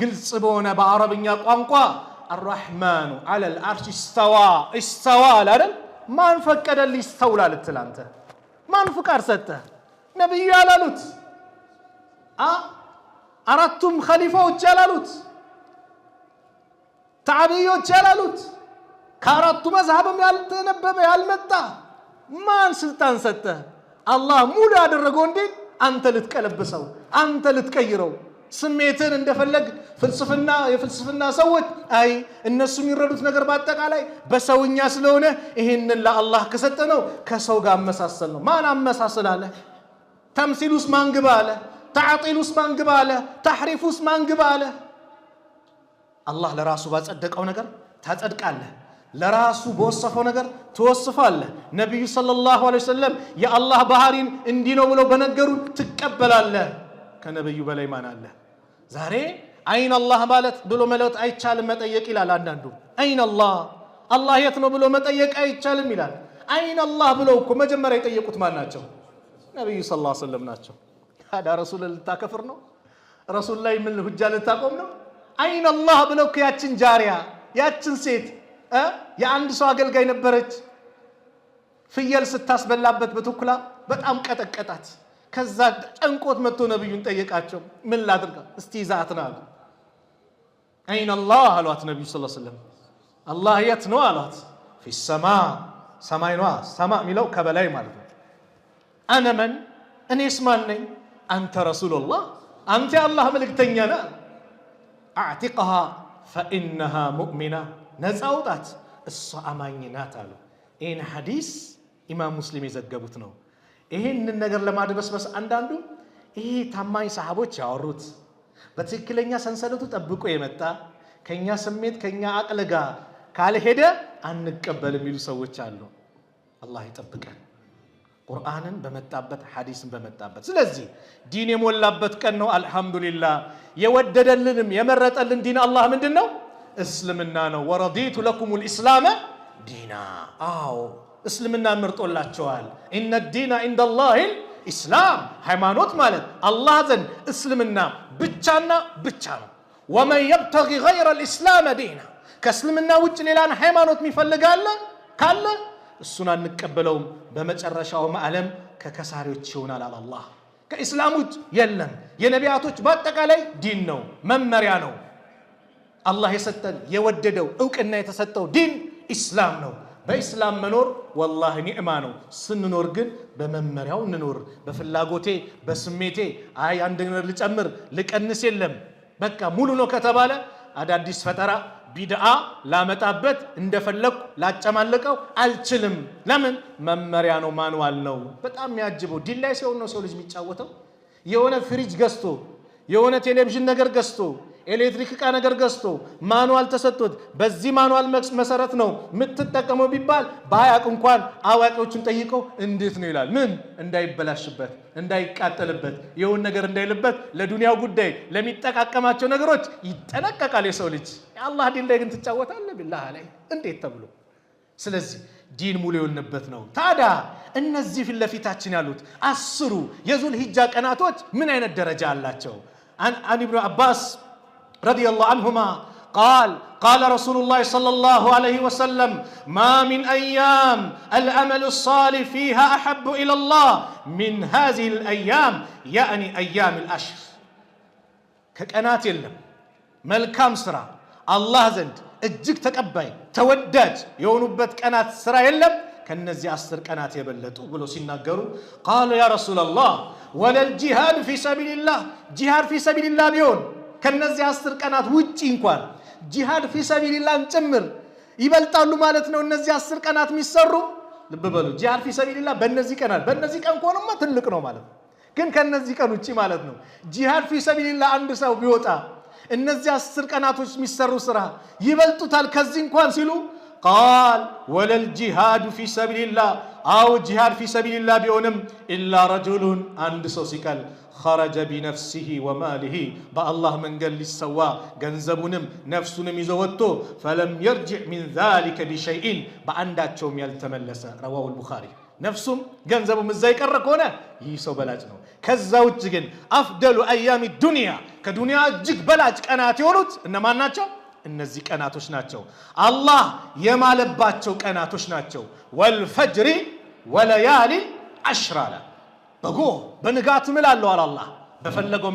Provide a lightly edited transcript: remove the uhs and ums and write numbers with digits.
ግልጽ በሆነ በአረብኛ ቋንቋ الرحمن على العرش استوى አይደል ማን ፈቀደልህ ይስተውላል ትላንተ ማን ፍቃድ ሰጠ ነብዩ ያላሉት አራቱም ኸሊፋዎች ያላሉት ታቢዮች ያላሉት ከአራቱ መዝሐብም ያልተነበበ ያልመጣ ማን ስልጣን ሰጠ አላህ ሙሉ ያደረገው እንዴ አንተ ልትቀለብሰው አንተ ልትቀይረው ስሜትን እንደፈለግ ፍልስፍና የፍልስፍና ሰዎች አይ እነሱ የሚረዱት ነገር በአጠቃላይ በሰውኛ ስለሆነ ይሄንን ለአላህ ከሰጠነው ከሰው ጋር አመሳሰል ነው ማን አመሳሰላለ ተምሲሉስ ማን ግባ አለ ተዓጢሉስ ማን ግባ አለ ተሕሪፉስ ማን ግባ አለ አላህ ለራሱ ባጸደቀው ነገር ታጸድቃለህ ለራሱ በወሰፈው ነገር ትወስፋለህ ነብዩ ሰለላሁ ዐለይሂ ወሰለም የአላህ ባህሪን እንዲህ ነው ብለው በነገሩን ትቀበላለህ ከነብዩ በላይ ማን አለ ዛሬ አይን አላህ ማለት ብሎ መለወጥ አይቻልም መጠየቅ ይላል አንዳንዱ አይን አላህ የት ነው ብሎ መጠየቅ አይቻልም ይላል አይን አላህ ብለው እኮ መጀመሪያ የጠየቁት ማን ናቸው ነብዩ ሰለላሁ ዐለይሂ ወሰለም ናቸው ታዲያ ረሱል ልታከፍር ነው ረሱል ላይ ምን ሁጃ ልታቆም ነው አይን አላህ ብለው ያችን ጃሪያ ያችን ሴት የአንድ ሰው አገልጋይ ነበረች ፍየል ስታስበላበት በትኩላ በጣም ቀጠቀጣት ከዛ ጨንቆት መጥቶ ነብዩን ጠየቃቸው ምን ላድርጋ እስቲ ይዛትና አይን አላህ አሏት ነብዩ ሰለላሁ ዐለይሂ ወሰለም አላህ የት ነው አሏት في السماء ሰማይ ነው ሰማ ሚለው ከበላይ ማለት ነው انا من እኔ እስማን ነኝ አንተ ረሱላህ አንተ አላህ መልእክተኛ ነህ اعتقها فانها مؤمنه ነፃውጣት እሷ አማኝ ናት አሉ ይሄን ሐዲስ ኢማም ሙስሊም የዘገቡት ነው ይሄንን ነገር ለማድበስበስ አንዳንዱ ይሄ ታማኝ ሰሃቦች ያወሩት በትክክለኛ ሰንሰለቱ ጠብቆ የመጣ ከኛ ስሜት ከኛ አቅል ጋር ካልሄደ አንቀበል የሚሉ ሰዎች አሉ አላህ ይጠብቀን ቁርአንን በመጣበት ሐዲስን በመጣበት ስለዚህ ዲን የሞላበት ቀን ነው አልহামዱሊላህ የወደደልንም የመረጠልን ዲን አላህ ምንድነው እስልምና ነው ወረዲቱ ለኩሙል ኢስላም ዲና አው እስልምና መርጦላቸዋል ኢነ الدين عند الله الاسلام ሃይማኖት ማለት አላህ ዘንድ እስልምና ብቻና ብቻ ነው ومن يبتغي غير الاسلام دينا ከእስልምና ውጭ ሌላን ሃይማኖት የሚፈልጋለ ካለ እሱን አንቀበለውም በመጨረሻው ዓለም ከከሳሪዎች ይሆናል አላህ ከእስላም ውጭ የለም የነቢያቶች በአጠቃላይ ዲን ነው መመሪያ ነው አላህ የሰጠን የወደደው ዕውቅና የተሰጠው ዲን ኢስላም ነው በኢስላም መኖር والله ኒዕማ ነው ስንኖር ግን በመመሪያው እንኖር በፍላጎቴ በስሜቴ አይ አንድ ነገር ልጨምር ልቀንስ የለም በቃ ሙሉ ነው ከተባለ አዳዲስ ፈጠራ ቢድዓ ላመጣበት እንደፈለኩ ላጨማለቀው አልችልም ለምን መመሪያ ነው ማንዋል ነው በጣም የሚያጅበው ዲን ላይ ሲሆን ነው ሰው ልጅ የሚጫወተው የሆነ ፍሪጅ ገዝቶ የሆነ ቴሌቪዥን ነገር ገዝቶ ኤሌክትሪክ ዕቃ ነገር ገዝቶ ማኑዋል ተሰጥቶት በዚህ ማኑዋል መሰረት ነው የምትጠቀመው ቢባል ባያቅ እንኳን አዋቂዎችን ጠይቀው እንዴት ነው ይላል ምን እንዳይበላሽበት እንዳይቃጠልበት የሆነ ነገር እንዳይልበት ለዱንያው ጉዳይ ለሚጠቃቀማቸው ነገሮች ይጠነቀቃል የሰው ልጅ አላህ ዲን ላይ ግን ትጫወታለህ ቢላህ ላይ እንዴት ተብሎ ስለዚህ ዲን ሙሉ የሆነበት ነው ታዲያ እነዚህ ፊት ለፊታችን ያሉት 10 የዙል ሂጃ ቀናቶች ምን አይነት ደረጃ አላቸው عن ابن عباس رضي الله عنهما قال رسول الله صلى الله عليه وسلم ما من أيام العمل الصالح فيها أحب إلى الله من هذه الأيام يعني أيام الأشهر كأنات يلم ملكام سرا الله زند እጅግ ተቀባይ ተወዳጅ የሆኑበት ቀናት ስራ የለም ከነዚህ 10 ቀናት የበለጡ ብሎ ሲናገሩ قال يا رسول الله ولا الجهاد في سبيل الله جهاد في سبيل الله ቢሆን ከነዚህ 10 ቀናት ውጪ እንኳን ጂሃድ في سبيل الله ጭምር ይበልጣሉ ማለት ነው እነዚህ 10 ቀናት የሚሰሩ ልብ በሉ ጂሃድ في سبيل الله በእነዚህ ቀናት በእነዚህ ቀን ቆንማ ትልቅ ነው ማለት ነው ግን ከነዚህ ቀን ውጪ ማለት ነው ጂሃድ في سبيل الله አንድ ሰው ቢወጣ እነዚህ 10 ቀናቶች የሚሰሩ ስራ ይበልጡታል ከዚህ እንኳን ሲሉ قال ولا الجهاد في سبيل الله او جهاد في سبيل الله بيونم الا رجل عند سو ሲቀል خرج بنفسه وماله بالله መንገድ ሊሰዋ ገንዘቡንም ነፍሱንም ይዞ ወጥቶ فلم يرجع من ذلك بشيء በአንዳቸውም ያልተመለሰ رواه البخاري ነፍሱም ገንዘቡም እዛ ይቀር ከሆነ ይህ ሰው በላጭ ነው። ከዛ ውጭ ግን አፍደሉ አያሚ ዱንያ ከዱንያ እጅግ በላጭ ቀናት የሆኑት እነማን ናቸው? እነዚህ ቀናቶች ናቸው። አላህ የማለባቸው ቀናቶች ናቸው። ወልፈጅሪ ወለያሊ አሽር አለ። በንጋት እምላለሁ አለ አላህ በፈለገው